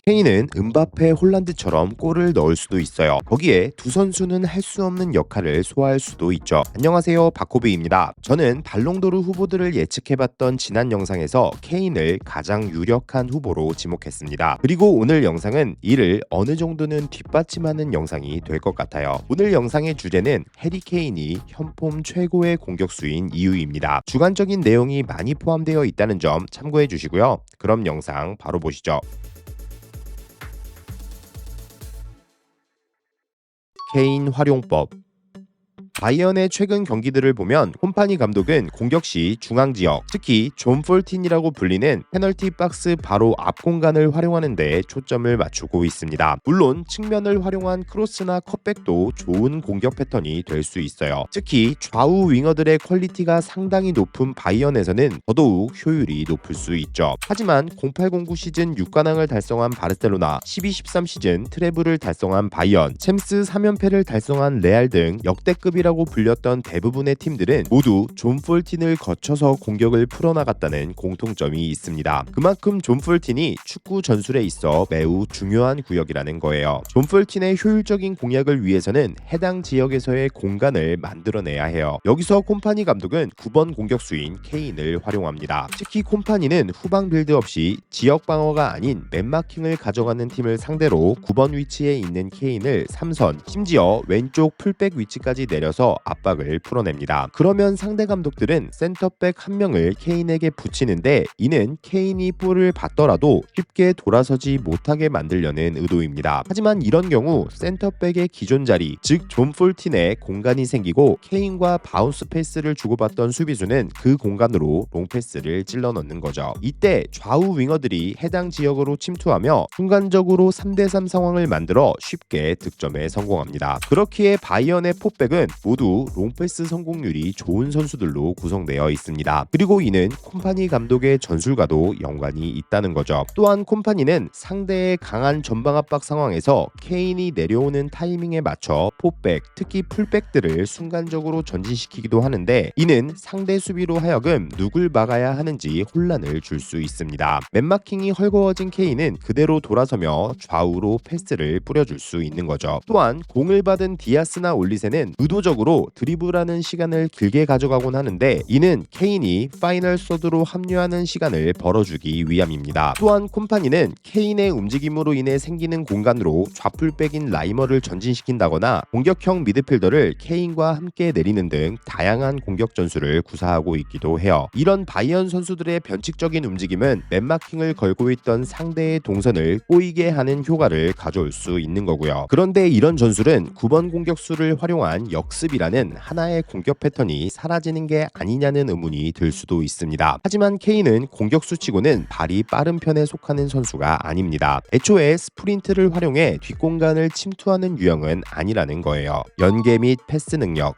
케인은 음바페, 홀란드처럼 골을 넣을 수도 있어요. 거기에 두 선수는 할 수 없는 역할을 소화할 수도 있죠. 안녕하세요, 박호비입니다. 저는 발롱도르 후보들을 예측해봤던 지난 영상에서 케인을 가장 유력한 후보로 지목했습니다. 그리고 오늘 영상은 이를 어느 정도는 뒷받침하는 영상이 될 것 같아요. 오늘 영상의 주제는 해리 케인이 현폼 최고의 공격수인 이유입니다. 주관적인 내용이 많이 포함되어 있다는 점 참고해 주시고요. 그럼 영상 바로 보시죠. 케인 활용법. 바이언의 최근 경기들을 보면 콤파니 감독은 공격 시 중앙 지역, 특히 존 폴틴이라고 불리는 페널티 박스 바로 앞 공간을 활용하는 데 초점을 맞추고 있습니다. 물론 측면을 활용한 크로스나 컷백도 좋은 공격 패턴이 될 수 있어요. 특히 좌우 윙어들의 퀄리티가 상당히 높은 바이언에서는 더더욱 효율이 높을 수 있죠. 하지만 0809 시즌 6관왕을 달성한 바르셀로나, 12-13 시즌 트래블을 달성한 바이언, 챔스 3연패를 달성한 레알 등 역대급이라고 불렸던 대부분의 팀들은 모두 존 폴틴을 거쳐서 공격을 풀어나갔다는 공통점이 있습니다. 그만큼 존 폴틴이 축구 전술에 있어 매우 중요한 구역이라는 거예요. 존 폴틴의 효율적인 공략을 위해서는 해당 지역에서의 공간을 만들어내야 해요. 여기서 콤파니 감독은 9번 공격수인 케인을 활용합니다. 특히 콤파니는 후방 빌드 없이 지역 방어가 아닌 맨마킹을 가져가는 팀을 상대로 9번 위치에 있는 케인을 3선, 심지어 왼쪽 풀백 위치까지 내려서 압박을 풀어냅니다. 그러면 상대 감독들은 센터백 한 명을 케인에게 붙이는데 이는 케인이 볼을 받더라도 쉽게 돌아서지 못하게 만들려는 의도입니다. 하지만 이런 경우 센터백의 기존 자리, 즉 존 폴틴에 공간이 생기고 케인과 바운스 패스를 주고받던 수비수는 그 공간으로 롱패스를 찔러 넣는 거죠. 이때 좌우 윙어들이 해당 지역으로 침투하며 순간적으로 3대3 상황을 만들어 쉽게 득점에 성공합니다. 그렇기에 바이언의 포백은 모두 롱패스 성공률이 좋은 선수들로 구성되어 있습니다. 그리고 이는 콤파니 감독의 전술과도 연관이 있다는 거죠. 또한 콤파니는 상대의 강한 전방 압박 상황에서 케인이 내려오는 타이밍에 맞춰 포백, 특히 풀백들을 순간적으로 전진시키기도 하는데 이는 상대 수비로 하여금 누굴 막아야 하는지 혼란을 줄 수 있습니다. 맨마킹이 헐거워진 케인은 그대로 돌아서며 좌우로 패스를 뿌려줄 수 있는 거죠. 또한 공을 받은 디아스나 올리세는 의도적으로 드리블하는 시간을 길게 가져가곤 하는데 이는 케인이 파이널 서드로 합류하는 시간을 벌어주기 위함입니다. 또한 콤파니는 케인의 움직임으로 인해 생기는 공간으로 좌풀백인 라이머를 전진시킨다거나 공격형 미드필더를 케인과 함께 내리는 등 다양한 공격 전술을 구사하고 있기도 해요. 이런 바이언 선수들의 변칙적인 움직임은 맨마킹을 걸고 있던 상대의 동선을 꼬이게 하는 효과를 가져올 수 있는 거고요. 그런데 이런 전술은 9번 공격수를 활용한 역습이라는 하나의 공격 패턴이 사라지는 게 아니냐는 의문이 들 수도 있습니다. 하지만 케인은 공격수치고는 발이 빠른 편에 속하는 선수가 아닙니다. 애초에 스프린트를 활용해 뒷공간을 침투하는 유형은 아니라는 거예요. 연계 및 패스 능력.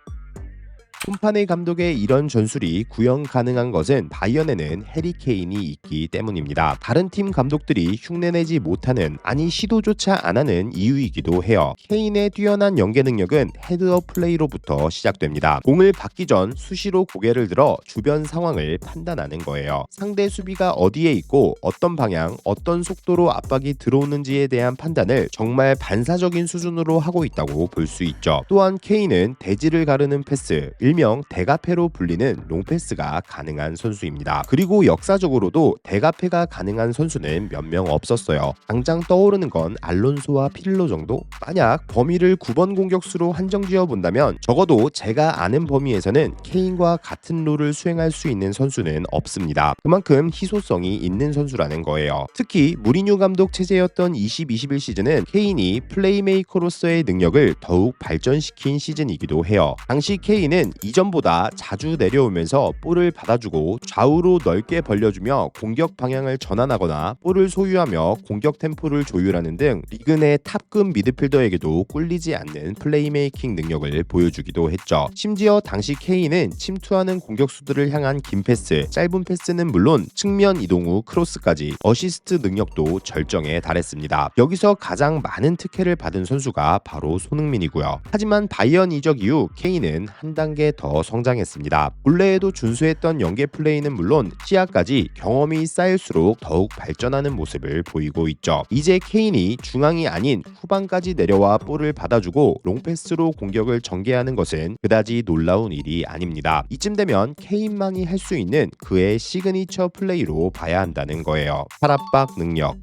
콤파니 감독의 이런 전술이 구현 가능한 것은 바이언에는 해리 케인이 있기 때문입니다. 다른 팀 감독들이 흉내내지 못하는, 아니 시도조차 안 하는 이유이기도 해요. 케인의 뛰어난 연계 능력은 헤드업 플레이로부터 시작됩니다. 공을 받기 전 수시로 고개를 들어 주변 상황을 판단하는 거예요. 상대 수비가 어디에 있고 어떤 방향, 어떤 속도로 압박이 들어오는지에 대한 판단을 정말 반사적인 수준으로 하고 있다고 볼 수 있죠. 또한 케인은 대지를 가르는 패스, 일명 대가페로 불리는 롱패스가 가능한 선수입니다. 그리고 역사적으로도 대가페가 가능한 선수는 몇 명 없었어요. 당장 떠오르는 건 알론소와 피를로 정도? 만약 범위를 9번 공격수로 한정 지어 본다면 적어도 제가 아는 범위에서는 케인과 같은 롤을 수행할 수 있는 선수는 없습니다. 그만큼 희소성이 있는 선수라는 거예요. 특히 무리뉴 감독 체제였던 20-21 시즌은 케인이 플레이메이커로서의 능력을 더욱 발전시킨 시즌이기도 해요. 당시 케인은 이전보다 자주 내려오면서 볼을 받아주고 좌우로 넓게 벌려주며 공격 방향을 전환하거나 볼을 소유하며 공격 템포를 조율하는 등 리그 내 탑급 미드필더에게도 꿀리지 않는 플레이메이킹 능력을 보여주기도 했죠. 심지어 당시 케인은 침투하는 공격수들을 향한 긴 패스, 짧은 패스는 물론 측면 이동 후 크로스까지 어시스트 능력도 절정에 달했습니다. 여기서 가장 많은 특혜를 받은 선수가 바로 손흥민이고요. 하지만 바이언 이적 이후 케인은 한 단계 빠르게 더 성장했습니다. 본래에도 준수했던 연계 플레이는 물론 시야까지 경험이 쌓일수록 더욱 발전하는 모습을 보이고 있죠. 이제 케인이 중앙이 아닌 후방까지 내려와 볼을 받아주고 롱패스로 공격을 전개하는 것은 그다지 놀라운 일이 아닙니다. 이쯤 되면 케인만이 할 수 있는 그의 시그니처 플레이로 봐야 한다는 거예요. 팔압박 능력.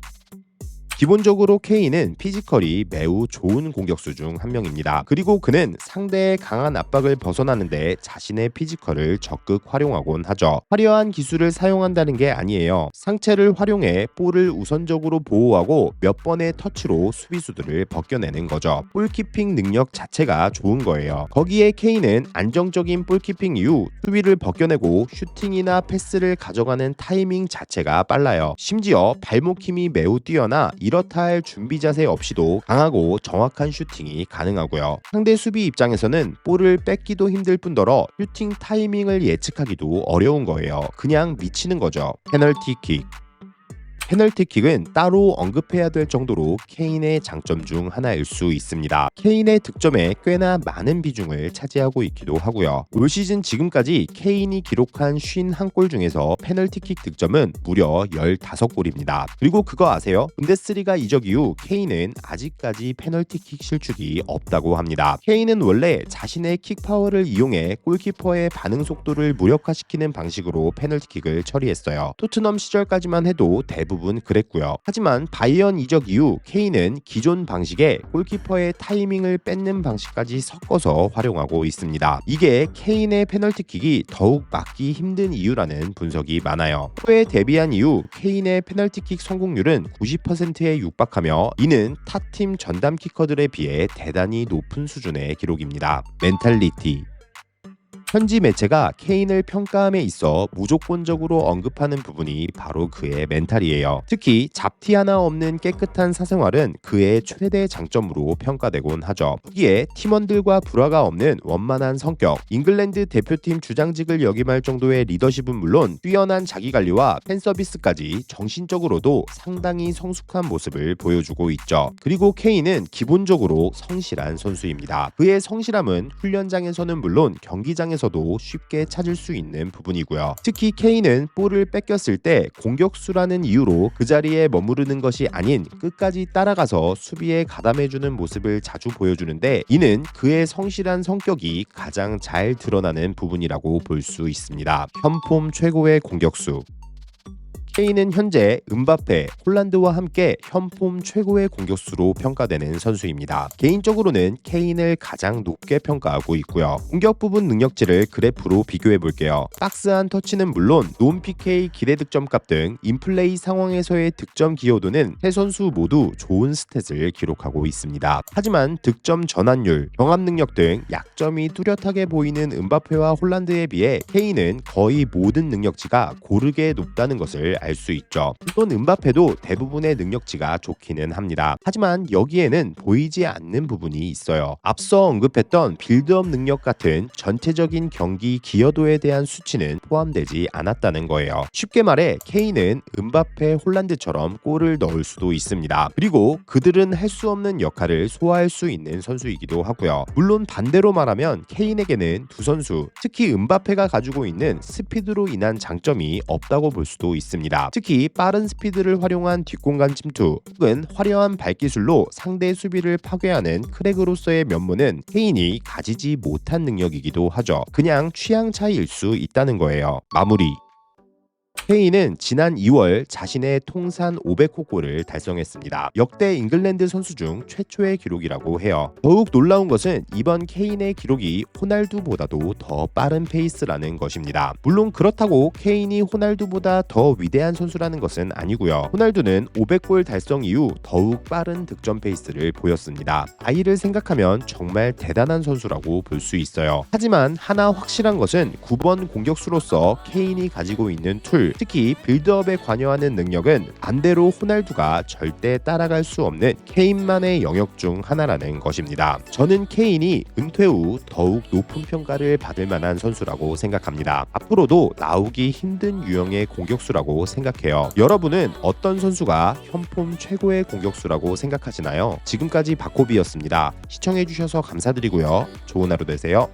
기본적으로 케인은 피지컬이 매우 좋은 공격수 중 한 명입니다. 그리고 그는 상대의 강한 압박을 벗어나는데 자신의 피지컬을 적극 활용하곤 하죠. 화려한 기술을 사용한다는 게 아니에요. 상체를 활용해 볼을 우선적으로 보호하고 몇 번의 터치로 수비수들을 벗겨내는 거죠. 볼키핑 능력 자체가 좋은 거예요. 거기에 케인은 안정적인 볼키핑 이후 수비를 벗겨내고 슈팅이나 패스를 가져가는 타이밍 자체가 빨라요. 심지어 발목 힘이 매우 뛰어나 이렇다 할 준비 자세 없이도 강하고 정확한 슈팅이 가능하고요. 상대 수비 입장에서는 볼을 뺏기도 힘들 뿐더러 슈팅 타이밍을 예측하기도 어려운 거예요. 그냥 미치는 거죠. 페널티킥. 페널티킥은 따로 언급해야 될 정도로 케인의 장점 중 하나일 수 있습니다. 케인의 득점에 꽤나 많은 비중을 차지하고 있기도 하고요. 올 시즌 지금까지 케인이 기록한 51골 중에서 페널티킥 득점은 무려 15골입니다. 그리고 그거 아세요? 분데스리가 이적 이후 케인은 아직까지 페널티킥 실축이 없다고 합니다. 케인은 원래 자신의 킥 파워를 이용해 골키퍼의 반응 속도를 무력화시키는 방식으로 페널티킥을 처리했어요. 토트넘 시절까지만 해도 대부분 그랬고요. 하지만 바이언 이적 이후 케인은 기존 방식에 골키퍼의 타이밍을 뺏는 방식까지 섞어서 활용하고 있습니다. 이게 케인의 페널티킥이 더욱 막기 힘든 이유라는 분석이 많아요. 프로에 데뷔한 이후 케인의 페널티킥 성공률은 90%에 육박하며 이는 탑팀 전담 키커들에 비해 대단히 높은 수준의 기록입니다. 멘탈리티. 현지 매체가 케인을 평가함에 있어 무조건적으로 언급하는 부분이 바로 그의 멘탈이에요. 특히 잡티 하나 없는 깨끗한 사생활은 그의 최대 장점으로 평가되곤 하죠. 후기에 팀원들과 불화가 없는 원만한 성격, 잉글랜드 대표팀 주장직을 역임할 정도의 리더십은 물론 뛰어난 자기관리와 팬서비스까지 정신적으로도 상당히 성숙한 모습을 보여주고 있죠. 그리고 케인은 기본적으로 성실한 선수입니다. 그의 성실함은 훈련장에서는 물론 경기장에서도 쉽게 찾을 수 있는 부분이고요. 특히 케인은 볼을 뺏겼을 때 공격수라는 이유로 그 자리에 머무르는 것이 아닌 끝까지 따라가서 수비에 가담해주는 모습을 자주 보여주는데 이는 그의 성실한 성격이 가장 잘 드러나는 부분이라고 볼 수 있습니다. 현폼 최고의 공격수. 케인은 현재 음바페, 홀란드와 함께 현폼 최고의 공격수로 평가되는 선수입니다. 개인적으로는 케인을 가장 높게 평가하고 있고요. 공격 부분 능력치를 그래프로 비교해 볼게요. 박스 안 터치는 물론 논 PK 기대 득점값 등 인플레이 상황에서의 득점 기여도는 세 선수 모두 좋은 스탯을 기록하고 있습니다. 하지만 득점 전환율, 경합 능력 등 약점이 뚜렷하게 보이는 음바페와 홀란드에 비해 케인은 거의 모든 능력치가 고르게 높다는 것을 알 수 있죠. 물론 음바페도 대부분의 능력치가 좋기는 합니다. 하지만 여기에는 보이지 않는 부분이 있어요. 앞서 언급했던 빌드업 능력 같은 전체적인 경기 기여도에 대한 수치는 포함되지 않았다는 거예요. 쉽게 말해 케인은 음바페, 홀란드처럼 골을 넣을 수도 있습니다. 그리고 그들은 할 수 없는 역할을 소화할 수 있는 선수이기도 하고요. 물론 반대로 말하면 케인에게는 두 선수, 특히 음바페가 가지고 있는 스피드로 인한 장점이 없다고 볼 수도 있습니다. 특히 빠른 스피드를 활용한 뒷공간 침투 혹은 화려한 발기술로 상대 수비를 파괴하는 크레그로서의 면모는 케인이 가지지 못한 능력이기도 하죠. 그냥 취향 차이일 수 있다는 거예요. 마무리. 케인은 지난 2월 자신의 통산 500호 골을 달성했습니다. 역대 잉글랜드 선수 중 최초의 기록이라고 해요. 더욱 놀라운 것은 이번 케인의 기록이 호날두보다도 더 빠른 페이스라는 것입니다. 물론 그렇다고 케인이 호날두보다 더 위대한 선수라는 것은 아니고요. 호날두는 500골 달성 이후 더욱 빠른 득점 페이스를 보였습니다. 나이를 생각하면 정말 대단한 선수라고 볼 수 있어요. 하지만 하나 확실한 것은 9번 공격수로서 케인이 가지고 있는 툴, 특히 빌드업에 관여하는 능력은 반대로 호날두가 절대 따라갈 수 없는 케인만의 영역 중 하나라는 것입니다. 저는 케인이 은퇴 후 더욱 높은 평가를 받을 만한 선수라고 생각합니다. 앞으로도 나오기 힘든 유형의 공격수라고 생각해요. 여러분은 어떤 선수가 현폼 최고의 공격수라고 생각하시나요? 지금까지 박호비였습니다. 시청해주셔서 감사드리고요. 좋은 하루 되세요.